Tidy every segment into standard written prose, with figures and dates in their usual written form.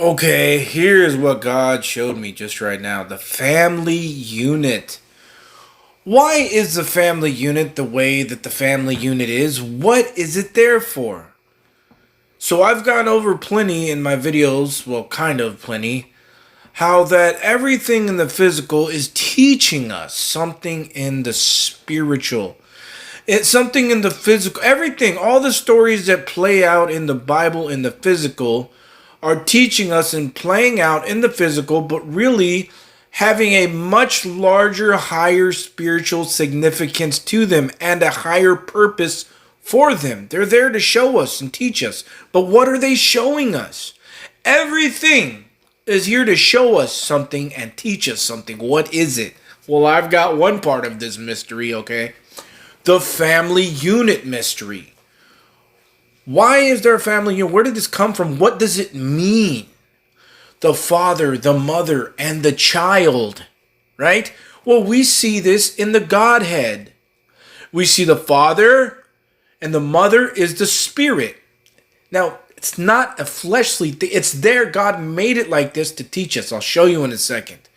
Okay, here's what God showed me just right now. The family unit. Why is the family unit the way that the family unit is? What is it there for? So I've gone over plenty in my videos, well, kind of plenty, how that everything in the physical is teaching us something in the spiritual. It's something in the physical. Everything, all the stories that play out in the Bible in the physical are teaching us and playing out in the physical, but really having a much larger, higher spiritual significance to them and a higher purpose for them. They're there to show us and teach us. But what are they showing us? Everything is here to show us something and teach us something. What is it? Well, I've got one part of this mystery, okay? The family unit mystery. Why is there a family unit? Where did this come from? What does it mean? The father, the mother, and the child, right? Well, we see this in the Godhead. We see the father and the mother is the spirit. Now, it's not a fleshly thing. It's there. God made it like this to teach us. I'll show you in a second.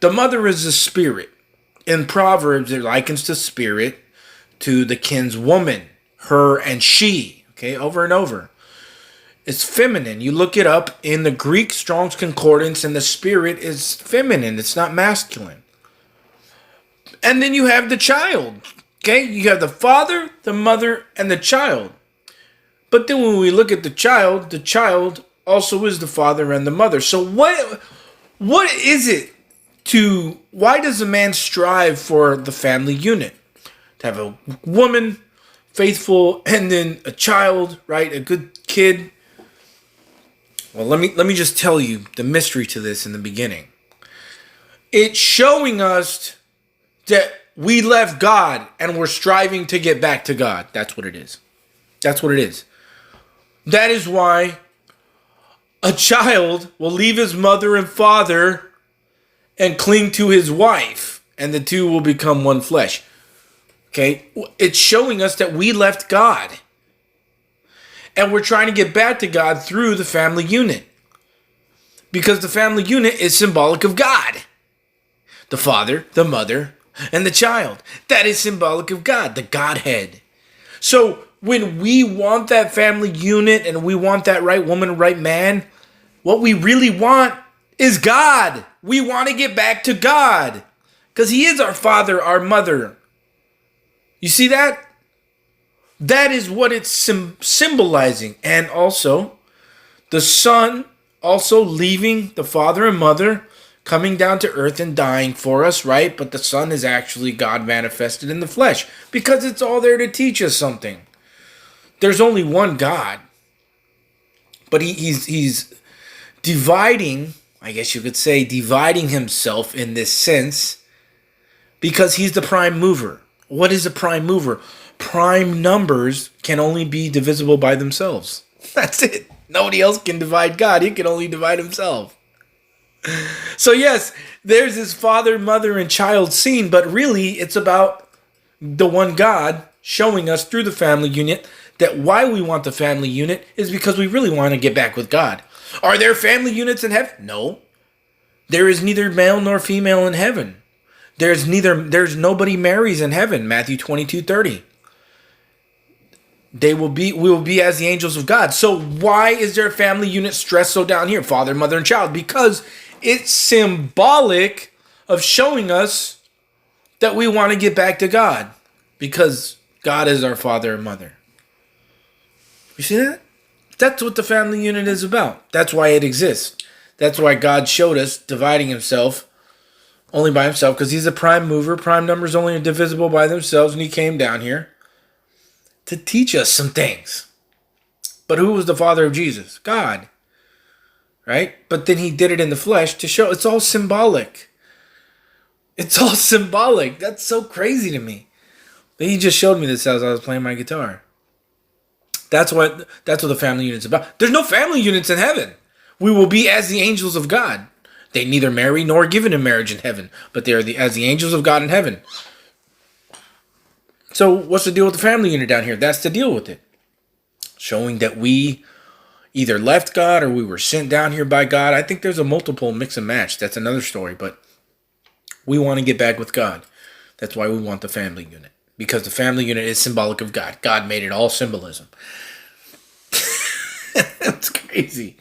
The mother is the spirit. In Proverbs, it likens the spirit to the kinswoman, her and she, okay, over and over. It's feminine. You look it up in the Greek Strong's Concordance, and the spirit is feminine. It's not masculine. And then you have the child, okay? You have the father, the mother, and the child. But then when we look at the child also is the father and the mother. So what is it why does a man strive for the family unit? To have a woman, faithful, and then a child, right? A good kid. Well, let me just tell you the mystery to this in the beginning. It's showing us that we left God and we're striving to get back to God. That's what it is. That's what it is. That is why a child will leave his mother and father and cling to his wife, and the two will become one flesh. Okay? It's showing us that we left God. And we're trying to get back to God through the family unit. Because the family unit is symbolic of God. The father, the mother, and the child. That is symbolic of God, the Godhead. So when we want that family unit and we want that right woman, right man, what we really want is God. We want to get back to God. Because He is our father, our mother. You see that? That is what it's symbolizing. And also, the Son also leaving the father and mother, coming down to earth and dying for us, right? But the Son is actually God manifested in the flesh. Because it's all there to teach us something. There's only one God. But he's dividing, I guess you could say, dividing himself in this sense. Because he's the prime mover. What is a prime mover? Prime numbers can only be divisible by themselves. That's it. Nobody else can divide God. He can only divide himself. So yes, there's this father, mother, and child scene, but really it's about the one God showing us through the family unit that why we want the family unit is because we really want to get back with God. Are there family units in heaven? No. There is neither male nor female in heaven. There's nobody marries in heaven, Matthew 22:30. We will be as the angels of God. So why is there a family unit stressed so down here? Father, mother, and child. Because it's symbolic of showing us that we want to get back to God. Because God is our father and mother. You see that? That's what the family unit is about. That's why it exists. That's why God showed us dividing himself only by himself, because he's a prime mover. Prime numbers only are divisible by themselves, and he came down here to teach us some things. But who was the father of Jesus? God. Right? But then he did it in the flesh to show it's all symbolic. It's all symbolic. That's so crazy to me. But he just showed me this as I was playing my guitar. That's what the family unit's about. There's no family units in heaven. We will be as the angels of God. They neither marry nor given in marriage in heaven, but they are as the angels of God in heaven. So what's the deal with the family unit down here? That's the deal with it. Showing that we either left God or we were sent down here by God. I think there's a multiple mix and match. That's another story, but we want to get back with God. That's why we want the family unit. Because the family unit is symbolic of God. God made it all symbolism. That's crazy.